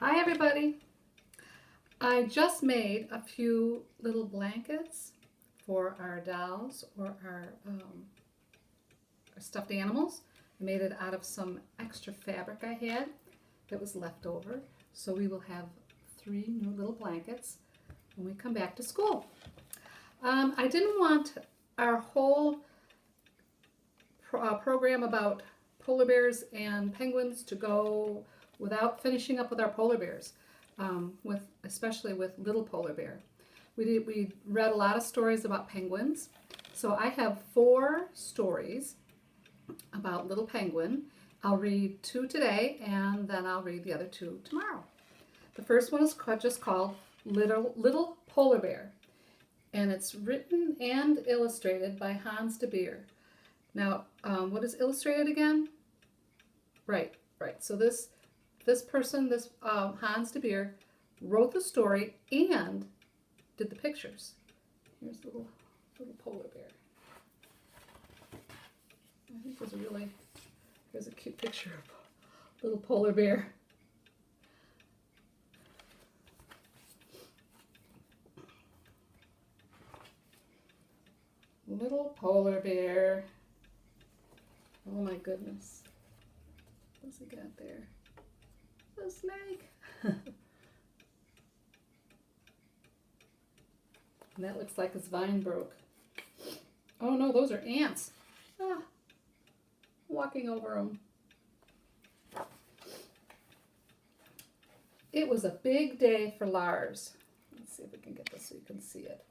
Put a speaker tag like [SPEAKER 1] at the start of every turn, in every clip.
[SPEAKER 1] Hi everybody! I just made a few little blankets for our dolls or our stuffed animals. I made it out of some extra fabric I had that was left over. So we will have 3 new little blankets when we come back to school. I didn't want our whole program about polar bears and penguins to go without finishing up with our polar bears, especially with little polar bear. We read a lot of stories about penguins, so I have 4 stories about little penguin. I'll read 2 today, and then I'll read the other 2 tomorrow. The first one is just called Little Polar Bear, and it's written and illustrated by Hans de Beer. Now, what is illustrated again? Right. So this person, Hans de Beer, wrote the story and did the pictures. Here's the little polar bear. I think here's a cute picture of little polar bear. Little polar bear. Oh my goodness. What's he got there? A snake. And that looks like his vine broke. Oh no, those are ants. Walking over them. It was a big day for Lars. Let's see if we can get this so you can see it.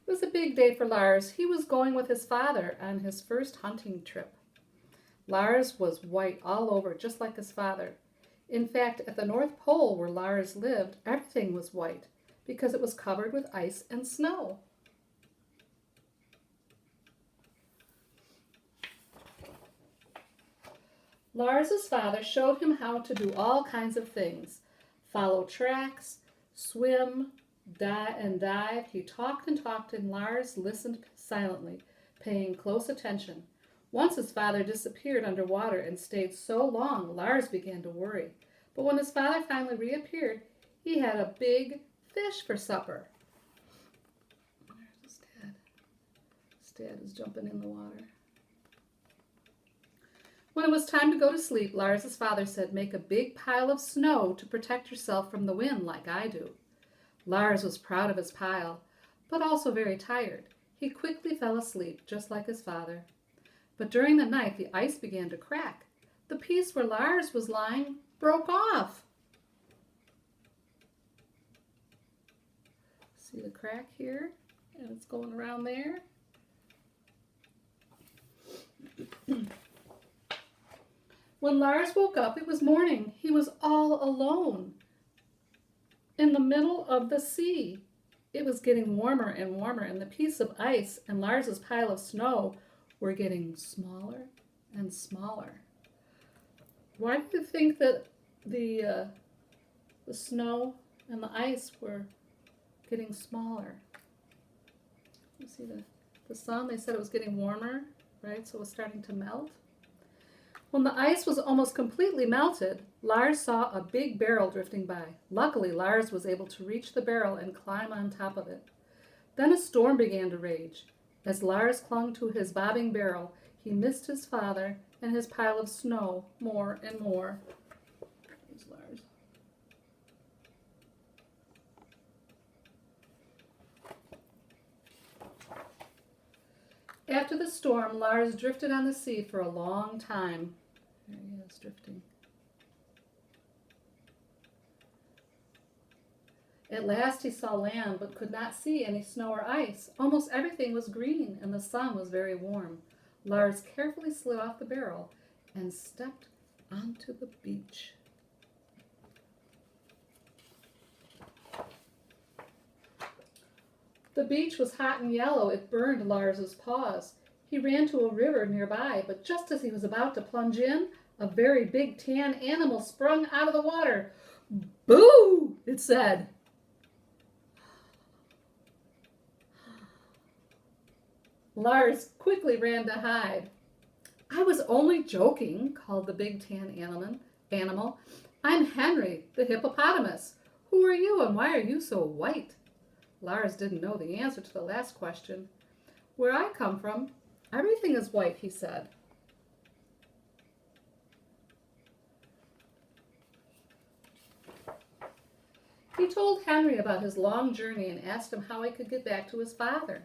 [SPEAKER 1] It was a big day for Lars. He was going with his father on his first hunting trip. Lars was white all over, just like his father. In fact, at the North Pole where Lars lived, everything was white because it was covered with ice and snow. Lars's father showed him how to do all kinds of things. Follow tracks, swim, dive. He talked and Lars listened silently, paying close attention. Once his father disappeared underwater and stayed so long, Lars began to worry. But when his father finally reappeared, he had a big fish for supper. There's his dad. His dad is jumping in the water. When it was time to go to sleep, Lars's father said, "Make a big pile of snow to protect yourself from the wind like I do." Lars was proud of his pile, but also very tired. He quickly fell asleep, just like his father. But during the night, the ice began to crack. The piece where Lars was lying broke off. See the crack here? And it's going around there. When Lars woke up, it was morning. He was all alone in the middle of the sea. It was getting warmer and warmer, and the piece of ice and Lars's pile of snow were getting smaller and smaller. Why do you think that the snow and the ice were getting smaller? You see the sun, they said it was getting warmer, right? So it was starting to melt. When the ice was almost completely melted, Lars saw a big barrel drifting by. Luckily, Lars was able to reach the barrel and climb on top of it. Then a storm began to rage. As Lars clung to his bobbing barrel, he missed his father and his pile of snow more and more. There's Lars. After the storm, Lars drifted on the sea for a long time. There he is, drifting. At last he saw land, but could not see any snow or ice. Almost everything was green, and the sun was very warm. Lars carefully slid off the barrel and stepped onto the beach. The beach was hot and yellow. It burned Lars's paws. He ran to a river nearby, but just as he was about to plunge in, a very big tan animal sprung out of the water. "Boo!" it said. Lars quickly ran to hide. "I was only joking," called the big tan animal. I'm Henry, the hippopotamus. Who are you and why are you so white? Lars didn't know the answer to the last question. Where I come from, everything is white, he said. He told Henry about his long journey and asked him how he could get back to his father.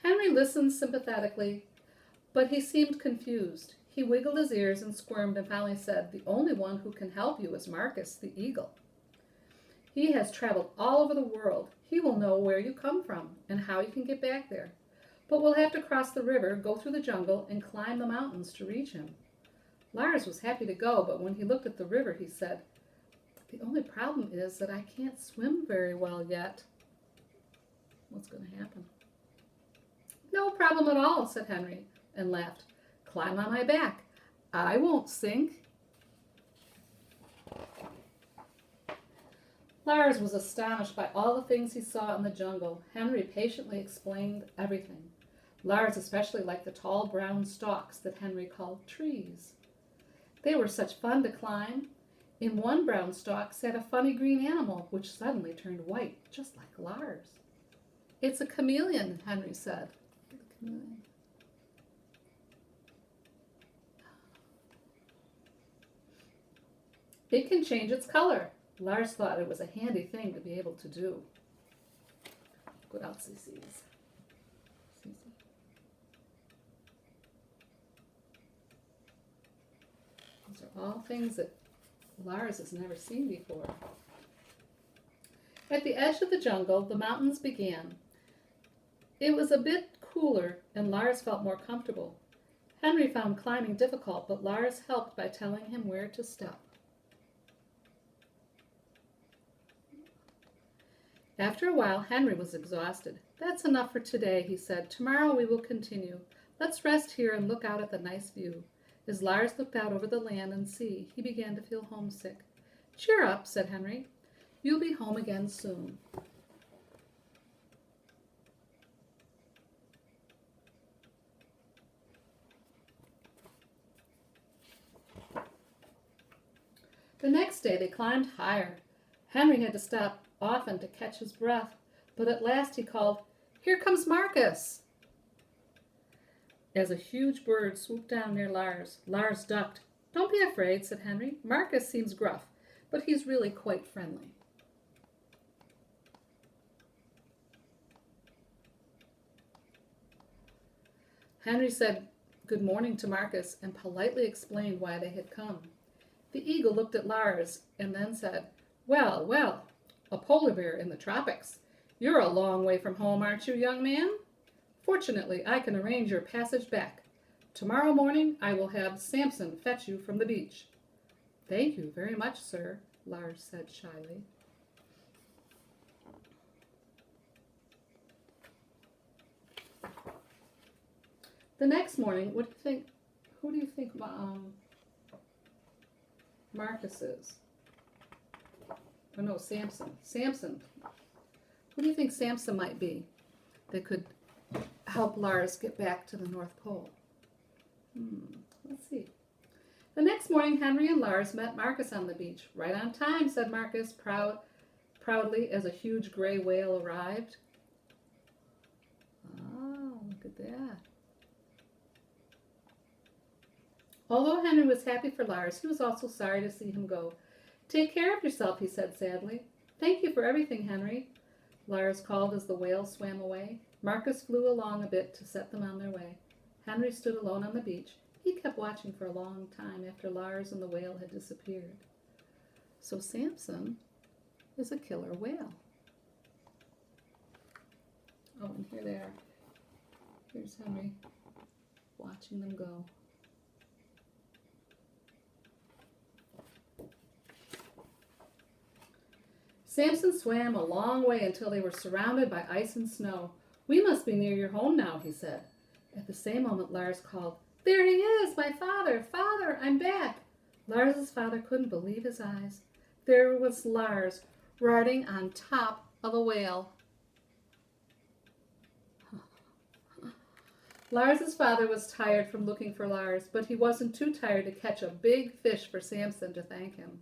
[SPEAKER 1] Henry listened sympathetically, but he seemed confused. He wiggled his ears and squirmed and finally said, "The only one who can help you is Marcus, the eagle. He has traveled all over the world. He will know where you come from and how you can get back there. But we'll have to cross the river, go through the jungle, and climb the mountains to reach him." Lars was happy to go, but when he looked at the river, he said, "The only problem is that I can't swim very well yet." What's going to happen? "No problem at all," said Henry, and laughed. "Climb on my back. I won't sink." Lars was astonished by all the things he saw in the jungle. Henry patiently explained everything. Lars especially liked the tall brown stalks that Henry called trees. They were such fun to climb. In one brown stalk sat a funny green animal, which suddenly turned white, just like Lars. "It's a chameleon," Henry said. Chameleon. It can change its color. Lars thought it was a handy thing to be able to do. What else he sees? These are all things that Lars has never seen before. At the edge of the jungle, the mountains began. It was a bit cooler, and Lars felt more comfortable. Henry found climbing difficult, but Lars helped by telling him where to step. After a while, Henry was exhausted. "That's enough for today," he said. "Tomorrow we will continue. Let's rest here and look out at the nice view." As Lars looked out over the land and sea, he began to feel homesick. "Cheer up," said Henry. "You'll be home again soon." The next day they climbed higher. Henry had to stop often to catch his breath, but at last he called, "Here comes Marcus!" As a huge bird swooped down near Lars, Lars ducked. "Don't be afraid," said Henry. "Marcus seems gruff, but he's really quite friendly." Henry said good morning to Marcus and politely explained why they had come. The eagle looked at Lars and then said, "Well, well, a polar bear in the tropics. You're a long way from home, aren't you, young man? Fortunately, I can arrange your passage back. Tomorrow morning I will have Samson fetch you from the beach." "Thank you very much, sir," Lars said shyly. The next morning, what do you think? Who do you think Marcus is? Oh no, Samson. Samson. Who do you think Samson might be that could help Lars get back to the North Pole? Let's see. The next morning, Henry and Lars met Marcus on the beach. "Right on time," said Marcus proudly as a huge gray whale arrived. Oh, look at that. Although Henry was happy for Lars, he was also sorry to see him go. "Take care of yourself," he said sadly. "Thank you for everything, Henry," Lars called as the whale swam away. Marcus flew along a bit to set them on their way. Henry stood alone on the beach. He kept watching for a long time after Lars and the whale had disappeared. So Samson is a killer whale. Oh, and here they are. Here's Henry watching them go. Samson swam a long way until they were surrounded by ice and snow. "We must be near your home now," he said. At the same moment, Lars called, "There he is, my father! Father, I'm back!" Lars's father couldn't believe his eyes. There was Lars riding on top of a whale. Lars's father was tired from looking for Lars, but he wasn't too tired to catch a big fish for Samson to thank him.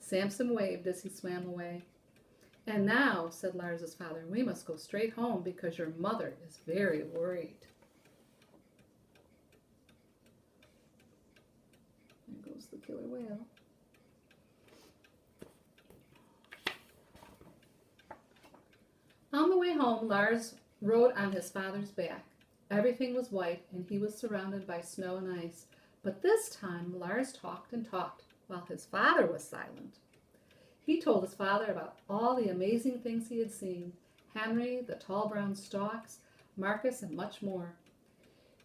[SPEAKER 1] Samson waved as he swam away. "And now," said Lars's father, "we must go straight home because your mother is very worried." There goes the killer whale. On the way home, Lars rode on his father's back. Everything was white, and he was surrounded by snow and ice. But this time, Lars talked and talked, while his father was silent. He told his father about all the amazing things he had seen: Henry, the tall brown stalks, Marcus, and much more.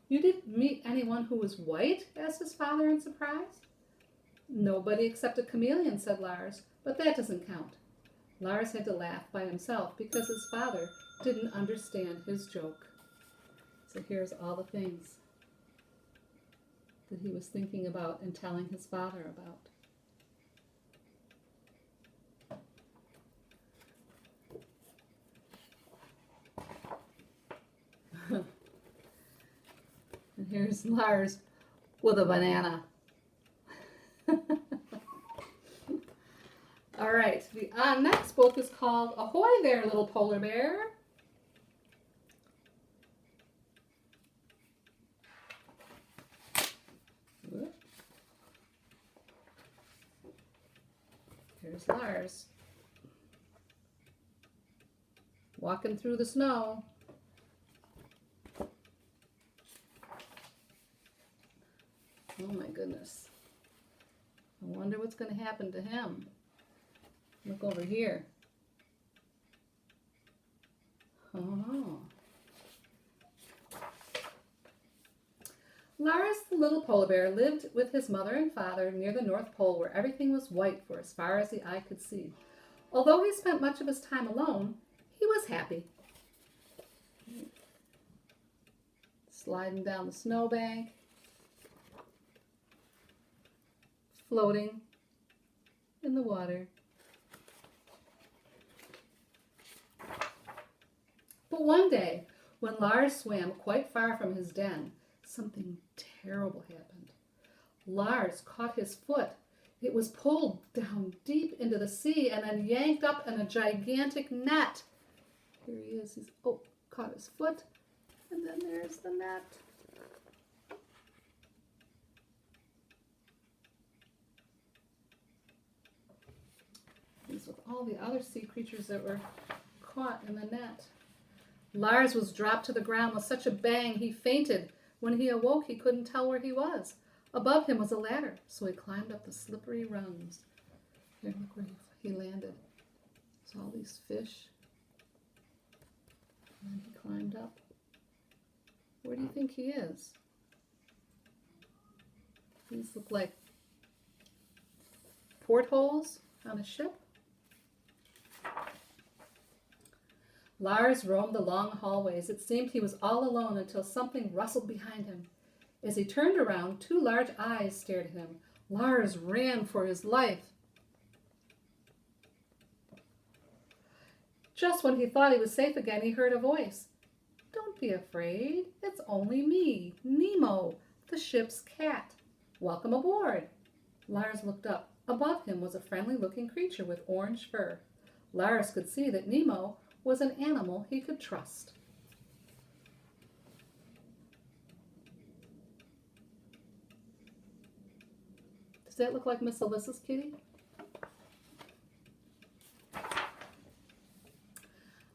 [SPEAKER 1] "You didn't meet anyone who was white?" asked his father in surprise. "Nobody except a chameleon," said Lars, "but that doesn't count." Lars had to laugh by himself because his father didn't understand his joke. So here's all the things that he was thinking about and telling his father about. And here's Lars with a banana. All right, the next book is called Ahoy There, Little Polar Bear. Here's Lars walking through the snow. Oh my goodness. I wonder what's going to happen to him. Look over here. Oh. Lars, the little polar bear, lived with his mother and father near the North Pole, where everything was white for as far as the eye could see. Although he spent much of his time alone, he was happy. Sliding down the snowbank, floating in the water. But one day, when Lars swam quite far from his den, something terrible happened. Lars caught his foot. It was pulled down deep into the sea and then yanked up in a gigantic net. Here he is. He's caught his foot, and then there's the net. He's with all the other sea creatures that were caught in the net. Lars was dropped to the ground with such a bang he fainted. When he awoke, he couldn't tell where he was. Above him was a ladder, so he climbed up the slippery rungs. Here, look where he landed. There's all these fish. And he climbed up. Where do you think he is? These look like portholes on a ship. Lars roamed the long hallways. It seemed he was all alone until something rustled behind him. As he turned around, two large eyes stared at him. Lars ran for his life. Just when he thought he was safe again, he heard a voice. "Don't be afraid. It's only me, Nemo, the ship's cat. Welcome aboard." Lars looked up. Above him was a friendly-looking creature with orange fur. Lars could see that Nemo was an animal he could trust. Does that look like Miss Alyssa's kitty?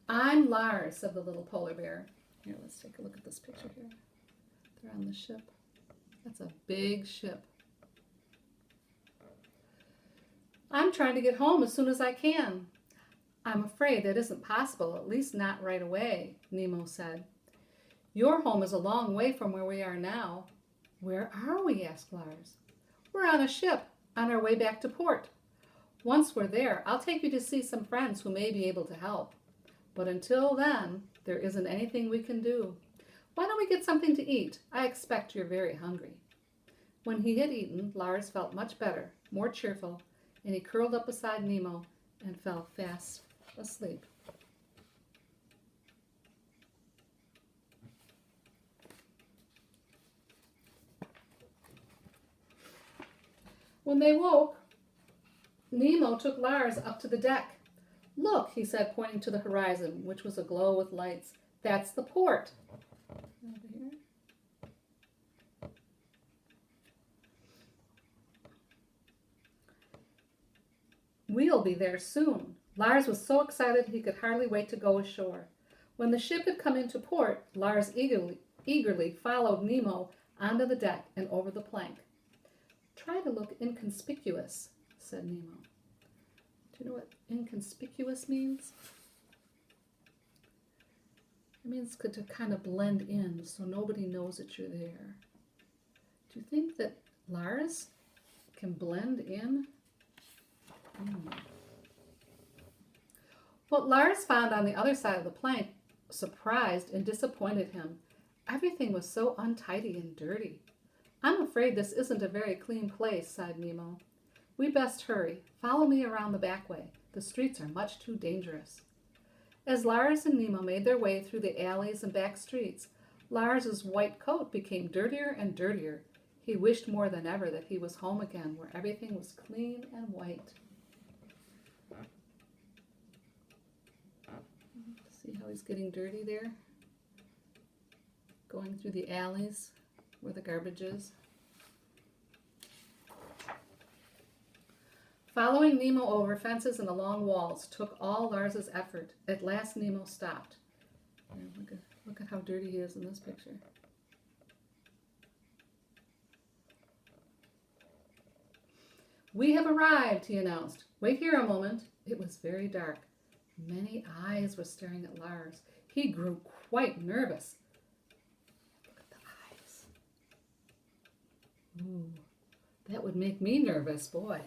[SPEAKER 1] "I'm Lars," said the little polar bear. Here, let's take a look at this picture here. They're on the ship. That's a big ship. "I'm trying to get home as soon as I can." "I'm afraid that isn't possible, at least not right away," Nemo said. "Your home is a long way from where we are now." "Where are we?" asked Lars. "We're on a ship, on our way back to port. Once we're there, I'll take you to see some friends who may be able to help. But until then, there isn't anything we can do. Why don't we get something to eat? I expect you're very hungry." When he had eaten, Lars felt much better, more cheerful, and he curled up beside Nemo and fell fast asleep. When they woke, Nemo took Lars up to the deck. Look, he said, pointing to the horizon, which was aglow with lights. That's the port. Over here. We'll be there soon. Lars was so excited he could hardly wait to go ashore. When the ship had come into port, Lars eagerly followed Nemo onto the deck and over the plank. Try to look inconspicuous, said Nemo. Do you know what inconspicuous means? It means to kind of blend in so nobody knows that you're there. Do you think that Lars can blend in? What Lars found on the other side of the plank surprised and disappointed him. Everything was so untidy and dirty. I'm afraid this isn't a very clean place, sighed Nemo. We best hurry. Follow me around the back way. The streets are much too dangerous. As Lars and Nemo made their way through the alleys and back streets, Lars's white coat became dirtier and dirtier. He wished more than ever that he was home again, where everything was clean and white. See how he's getting dirty there? Going through the alleys where the garbage is. Following Nemo over fences and along walls took all Lars's effort. At last Nemo stopped. Look at how dirty he is in this picture. We have arrived, he announced. Wait here a moment. It was very dark. Many eyes were staring at Lars. He grew quite nervous. Look at the eyes. Ooh, that would make me nervous, boy.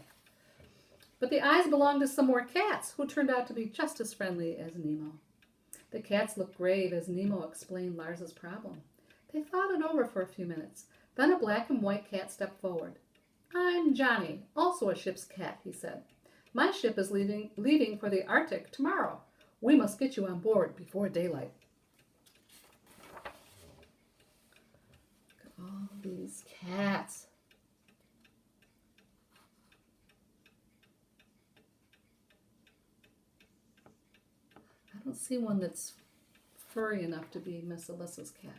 [SPEAKER 1] But the eyes belonged to some more cats, who turned out to be just as friendly as Nemo. The cats looked grave as Nemo explained Lars's problem. They thought it over for a few minutes. Then a black and white cat stepped forward. I'm Johnny, also a ship's cat, he said. My ship is leaving for the Arctic tomorrow. We must get you on board before daylight. Look at all these cats. I don't see one that's furry enough to be Miss Alyssa's cat.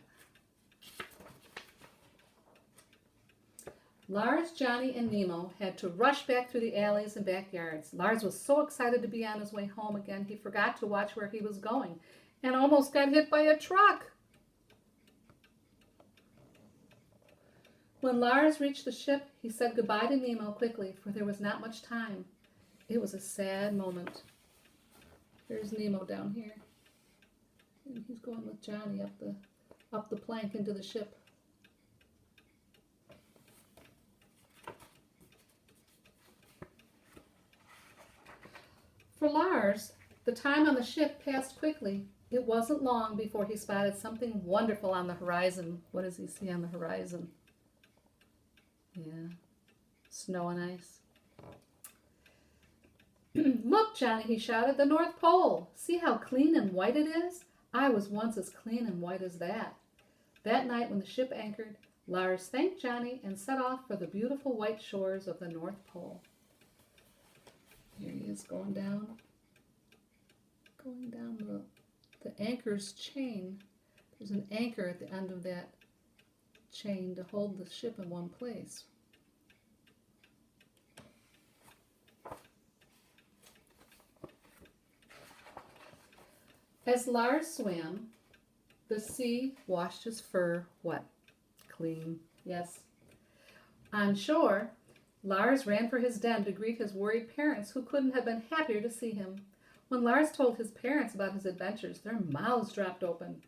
[SPEAKER 1] Lars, Johnny, and Nemo had to rush back through the alleys and backyards. Lars was so excited to be on his way home again, he forgot to watch where he was going and almost got hit by a truck. When Lars reached the ship, he said goodbye to Nemo quickly, for there was not much time. It was a sad moment. There's Nemo down here. And he's going with Johnny up the plank into the ship. For Lars, the time on the ship passed quickly. It wasn't long before he spotted something wonderful on the horizon. What does he see on the horizon? Yeah, snow and ice. Look, Johnny, he shouted, the North Pole. See how clean and white it is? I was once as clean and white as that. That night when the ship anchored, Lars thanked Johnny and set off for the beautiful white shores of the North Pole. Here he is going down the anchor's chain. There's an anchor at the end of that chain to hold the ship in one place. As Lars swam, the sea washed his fur, what? Clean, yes. On shore, Lars ran for his den to greet his worried parents, who couldn't have been happier to see him. When Lars told his parents about his adventures, their mouths dropped open.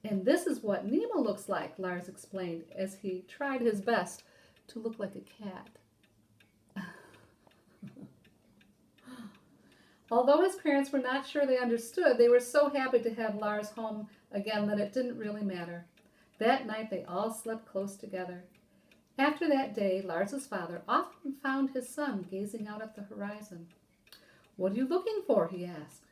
[SPEAKER 1] And this is what Nemo looks like, Lars explained, as he tried his best to look like a cat. Although his parents were not sure they understood, they were so happy to have Lars home again that it didn't really matter. That night they all slept close together. After that day, Lars's father often found his son gazing out at the horizon. What are you looking for? He asked.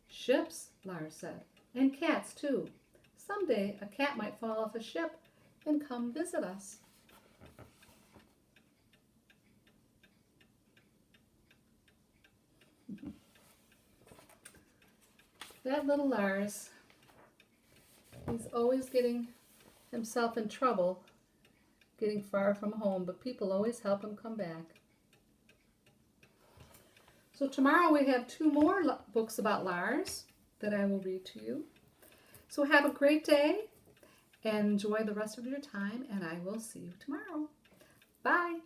[SPEAKER 1] Ships, Lars said, and cats too. Someday a cat might fall off a ship and come visit us. That little Lars, he's always getting himself in trouble, getting far from home, but people always help him come back. So tomorrow we have 2 more books about Lars that I will read to you. So have a great day and enjoy the rest of your time, and I will see you tomorrow. Bye.